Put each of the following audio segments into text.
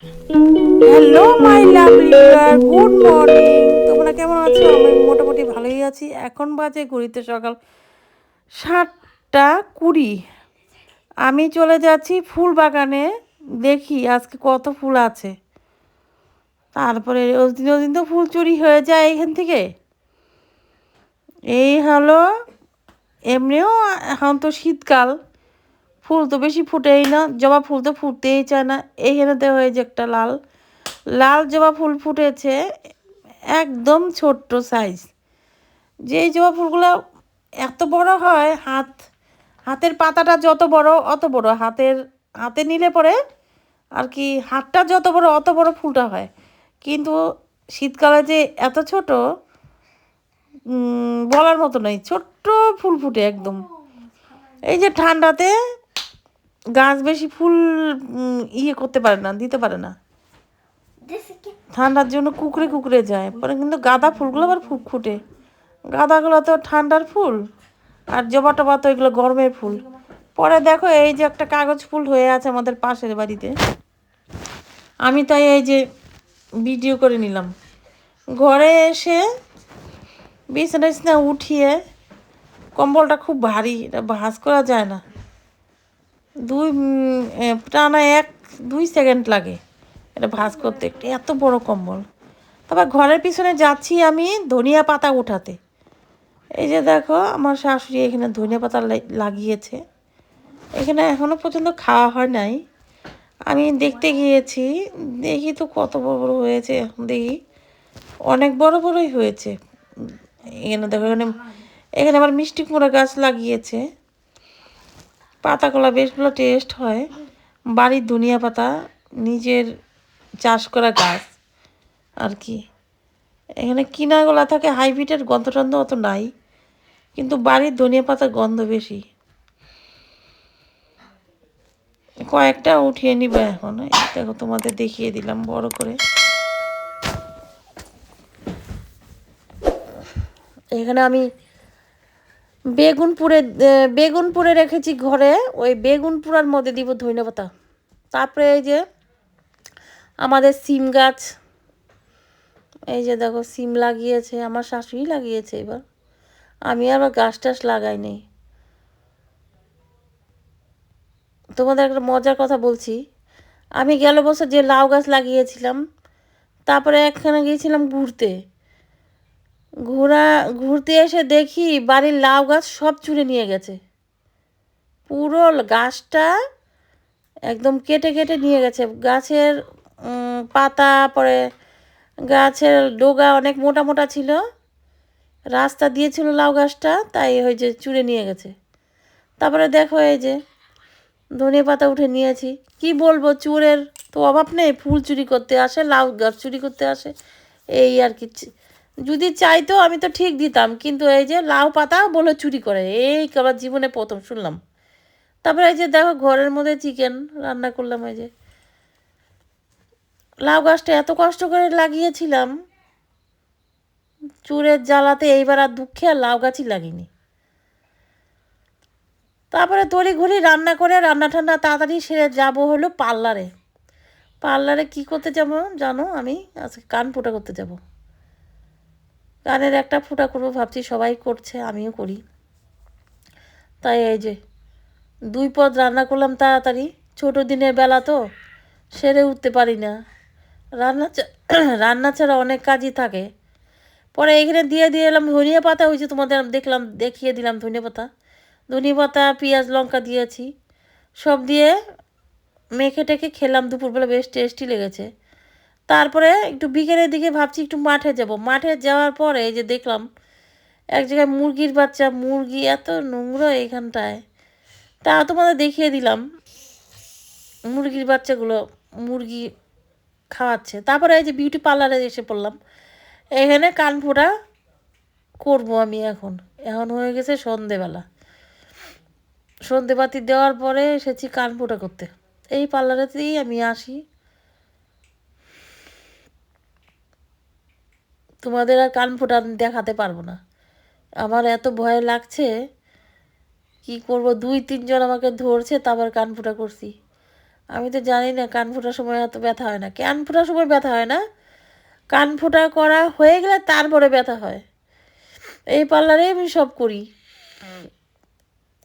Hello my lovely viewer, good morning. তোমরা কেমন আছো? আমি মোটামুটি ভালোই আছি। এখন বাজে ঘড়িতে সকাল 7:20। আমি চলে যাচ্ছি ফুল বাগানে, দেখি আজকে কত ফুল আছে। তারপরে ওদিন ওদিন তো ফুল চুরি হয়ে যায় এখান থেকে। এই হলো, এমনিও এখন তো শীতকাল, ফুল তো বেশি ফুটেই না, জবা ফুল তো ফুটতেই চায় না। এইখানেতে হয়েছে একটা লাল লাল জবা ফুল ফুটেছে, একদম ছোট্ট সাইজ। যেই জবা ফুলগুলো এত বড় হয়, হাতের পাতাটা যত বড় অত বড়, হাতে নিলে পরে আর কি হাতটা যত বড় অত বড় ফুলটা হয়। কিন্তু শীতকালে যে এত ছোট, বলার মতো নয়, ছোট্ট ফুল ফুটে একদম। এই যে ঠান্ডাতে গাছ বেশি ফুল করতে পারে না, দিতে পারে না, ঠান্ডার জন্য কুকড়ে কুকড়ে যায় পরে। কিন্তু গাঁদা ফুলগুলো আবার ফুটে, গাঁদাগুলো তো ঠান্ডার ফুল, আর জবা টবা তো এগুলো গরমের ফুল। পরে দেখো এই যে একটা কাগজ ফুল হয়ে আছে আমাদের পাশের বাড়িতে, আমি তাই এই যে ভিডিও করে নিলাম। ঘরে এসে বিছানা টিছানা উঠিয়ে, কম্বলটা খুব ভারী, এটা ভাঁজ করা যায় না, টানা 1-2 সেকেন্ড লাগে এটা ভাঁজ করতে, এত বড় কম্বল। তারপর ঘরের পিছনে যাচ্ছি আমি ধনিয়া পাতা উঠাতে। এই যে দেখো আমার শাশুড়ি এখানে ধনিয়া পাতা লাগিয়েছে। এখানে এখনো পর্যন্ত খাওয়া হয় নাই, আমি দেখতে গিয়েছি, দেখি তো কত বড় বড় হয়েছে। এখন দেখি অনেক বড় বড়ই হয়েছে। এখানে দেখো, এখানে এখানে আবার মিষ্টি কুমড়া গাছ লাগিয়েছে, পাতাগুলো বেশ ভালো টেস্ট হয়। বাড়ির ধনিয়া পাতা, নিজের চাষ করা গাছ আর কি। এখানে কিনাগুলা থাকে, হাইব্রিডের গন্ধ টন্ধ অত নাই, কিন্তু বাড়ির ধনিয়া পাতার গন্ধ বেশি। কয়েকটা উঠিয়ে নিবে এখন, দেখো তোমাদের দেখিয়ে দিলাম বড় করে। এখানে আমি বেগুন পুড়ে রেখেছি ঘরে, ওই বেগুন পুরার মধ্যে দিব ধনেপাতা। তারপরে এই যে আমাদের সিম গাছ, এই যে দেখো সিম লাগিয়েছে, আমার শাশুড়ি লাগিয়েছে এবার, আমি আবার গাছ টাছ লাগাই নেই। তোমাদের একটা মজার কথা বলছি, আমি গেল বছর যে লাউ গাছ লাগিয়েছিলাম, তারপরে একখানে গিয়েছিলাম ঘুরতে এসে দেখি বাড়ির লাউ গাছ সব চুরে নিয়ে গেছে, পুরো গাছটা একদম কেটে কেটে নিয়ে গেছে। গাছের পাতা, পরে গাছের ডগা অনেক মোটা মোটা ছিল, রাস্তা দিয়েছিল লাউ গাছটা, তাই হয়েছে চুরে নিয়ে গেছে। তারপরে দেখো এই যে ধনে পাতা উঠে নিয়েছি। কি বলবো, চোরের তো অভাব নেই, ফুল চুরি করতে আসে, লাউ গাছ চুরি করতে আসে, এই আর কি। যদি চাইতো আমি তো ঠিক দিতাম, কিন্তু এই যে লাউ পাতা বলে চুরি করে, এই আমার জীবনে প্রথম শুনলাম। তারপরে এই যে দেখো ঘরের মধ্যে চিকেন রান্না করলাম। এই যে লাউ গাছটা এত কষ্ট করে লাগিয়েছিলাম, চুরের জ্বালাতে এইবার আর দুঃখে আর লাউ গাছই লাগিনি। তারপরে তড়িঘড়ি রান্না করে রান্না ঠান্না তাড়াতাড়ি সেরে যাবো হলো পার্লারে। পার্লারে কী করতে যাবো জানো? আমি আজকে কান ফোঁটা করতে যাব। কানের একটা ফোঁটা করবো ভাবছি, সবাই করছে আমিও করি। তাই এই যে 2 পদ রান্না করলাম তাড়াতাড়ি, ছোটো দিনের বেলা তো সেরে উঠতে পারি না, রান্না রান্না ছাড়া অনেক কাজই থাকে। পরে এখানে দিয়ে এলাম ধনিয়া পাতা, হয়েছে তোমাদের দেখলাম দেখিয়ে দিলাম ধনিয়া পাতা, ধনিয়া পাতা পেঁয়াজ লঙ্কা দিয়েছি, সব দিয়ে মেখে টেখে খেলাম দুপুরবেলা, বেশ টেস্টি লেগেছে। তারপরে একটু বিকেলের দিকে ভাবছি একটু মাঠে যাব। মাঠে যাওয়ার পরে এই যে দেখলাম এক জায়গায় মুরগির বাচ্চা, মুরগি এত নোংরা এখানটায়, তা তোমাদের দেখিয়ে দিলাম মুরগির বাচ্চাগুলো মুরগি খাওয়াচ্ছে। তারপরে এই যে বিউটি পার্লারে এসে পড়লাম, এখানে কান ফোঁটা করবো আমি। এখন এখন হয়ে গেছে সন্ধেবেলা, সন্ধেবাতি দেওয়ার পরে এসেছি কান ফোঁটা করতে। এই পার্লারেতেই আমি আসি। তোমাদের আর কান ফোঁটা দেখাতে পারবো না, আমার এত ভয় লাগছে। কি করব, 2-3 জন আমাকে ধরছে, তারপর কান ফোঁটা করছি। আমি তো জানি না কান ফোটার সময় এত ব্যথা হয় না। কান ফোটার সময় ব্যথা হয় না, কান ফোটা করা হয়ে গেলে তারপরে ব্যথা হয়। এই পার্লারে আমি সব করি।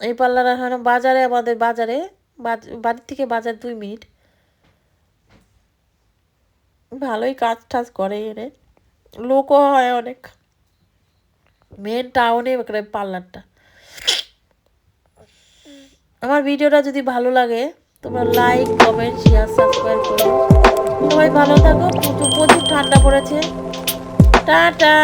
এই পার্লারে হয় না, বাজারে, আমাদের বাজারে, বাড়ির থেকে বাজার 2 মিনিট। ভালোই কাজ টাজ করে এনে, লোকও হয় অনেক। মেন টাউনে পার্লারটা। আমার ভিডিওটা যদি ভালো লাগে তোমরা লাইক, কমেন্ট, শেয়ার, সাবস্ক্রাইব করো। সবাই ভালো থাকো। প্রচুর প্রচুর ঠান্ডা পড়েছে। টাটা।